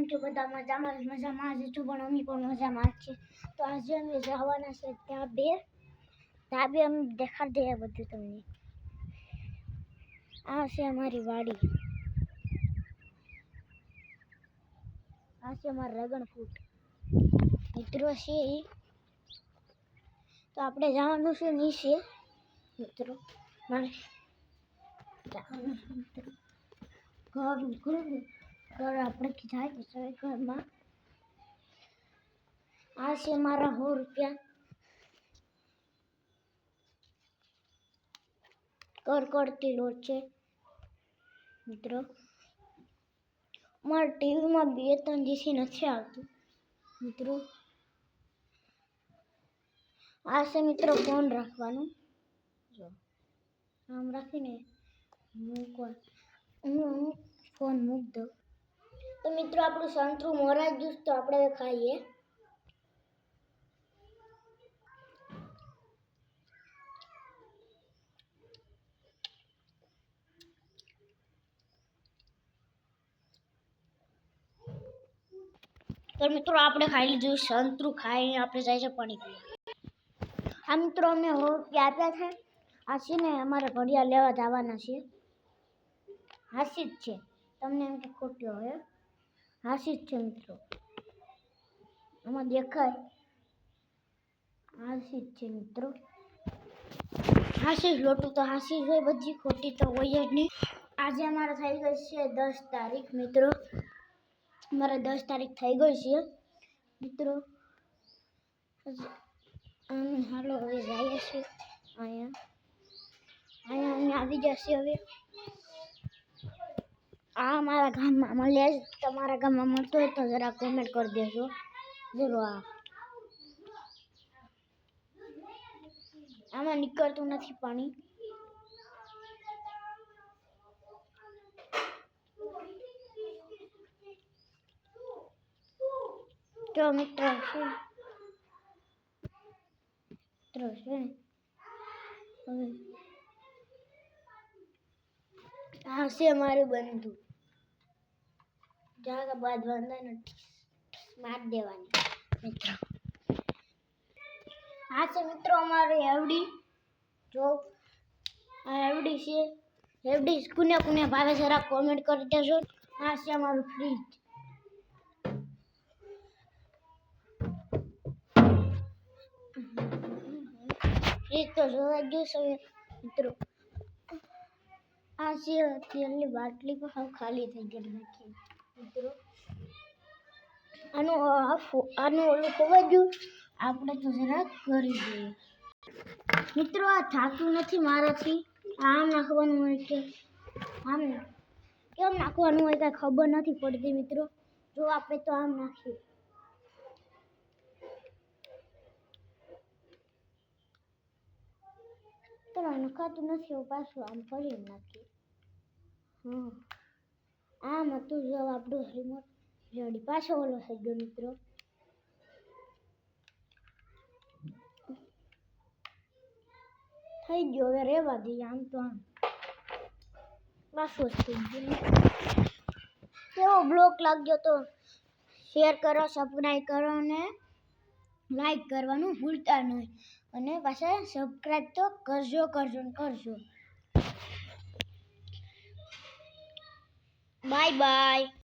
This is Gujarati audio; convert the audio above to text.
છો બધા મજામાં જ છો પણ અમે પણ મજામાં જ છીએ। તો આજે અમે જવાના છે ધાબે અમે દેખાડી દઈએ બધું તમને। આ છે અમારી વાડી, આ છે અમારા રગણફૂટ મિત્રો છે ઈ। તો આપણે જવાનું છે નીચે મિત્રો, મારે જવાનું છે મિત્રો ઘર આપણે જાય પછી ઘરમાં। આ છે મારા 100 રૂપિયા કરકડતી લોટ છે મિત્રો। મારા ટીવીમાં 2-3 દિવસથી નથી આવતું મિત્રો। આ છે મિત્રો ફોન રાખવાનું, જો આમ રાખીને હું ફોન મૂક દઉં તો મિત્રો આપણું સંતરું મોરાઈ ગયું તો આપણે ખાઈએ। તો મિત્રો આપણે ખાઈ લીધું સંતરું, ખાઈને આપણે જાય છે પાણી પીવા। આ મિત્રો અમે 100 રૂપિયા આપ્યા છે। આ છે ને અમારે ઘડિયાળ લેવા જવાના છે, હાસી જ છે, તમને એમ કે ખોટ્યો હોય, હાસી જ છે મિત્રો, આમાં દેખાય હાસી જ છે મિત્રો। હાસી લોટું તો હાસી જ હોય, બધી ખોટી તો હોય જ નહીં। આજે અમારે થઈ ગઈ છે 10 તારીખ મિત્રો, અમારે 10 તારીખ થઈ ગઈ છે મિત્રો। અમે હાલો હવે જઈએ છીએ અહીંયા આવી જશે હવે। આ મારા ગામમાં મળે છે, તમારા ગામમાં મળતો હોય તો જરા કોમેન્ટ કરી દેજો જરૂર। આમાં નીકળતું નથી પાણી, તો મિત્રો છે હવે આ છે મારું બંધુ, જાગા બાંધવાના નથી, માર દેવાની મિત્રો। આ છે મિત્રો અમારી એવડી, જો આ એવડી છે, એવડી કુને કુને ભાવે જરા કોમેન્ટ કરી દેજો। આ છે અમારું ફ્રીજ, ફ્રીજ તો જોવા ગયું છે મિત્રો। આ છે તેલની બાટલી પણ હાવ ખાલી થઈ ગઈ નાખી મિત્રો। આનું ઓલું ખોવાઈ ગયું, આપણે તો જરા કરી દઈએ મિત્રો। આ થાતું નથી મારાથી, આમ નાખવાનું હોય કે આમ કેમ નાખવાનું હોય કાંઈ ખબર નથી પડતી મિત્રો। જો આપણે તો આમ નાખીએ, તો નખાતું નથી, હું પાછું આમ કરી નાખીએ। આમ હતું જો આપણું રિમોટ રેડી, પાછો ઓલો થઈ ગયો મિત્રો। થઈ ગયો, હવે રહેવા દઈએ, આમ તો આમ પાછું જ થઈ ગયું। કેવો બ્લોક લાગ્યો તો શેર કરો, સબસ્ક્રાઈબ કરો અને લાઈક કરવાનું ભૂલતા નહીં, અને પાછા સબસ્ક્રાઈબ તો કરજો। Bye bye.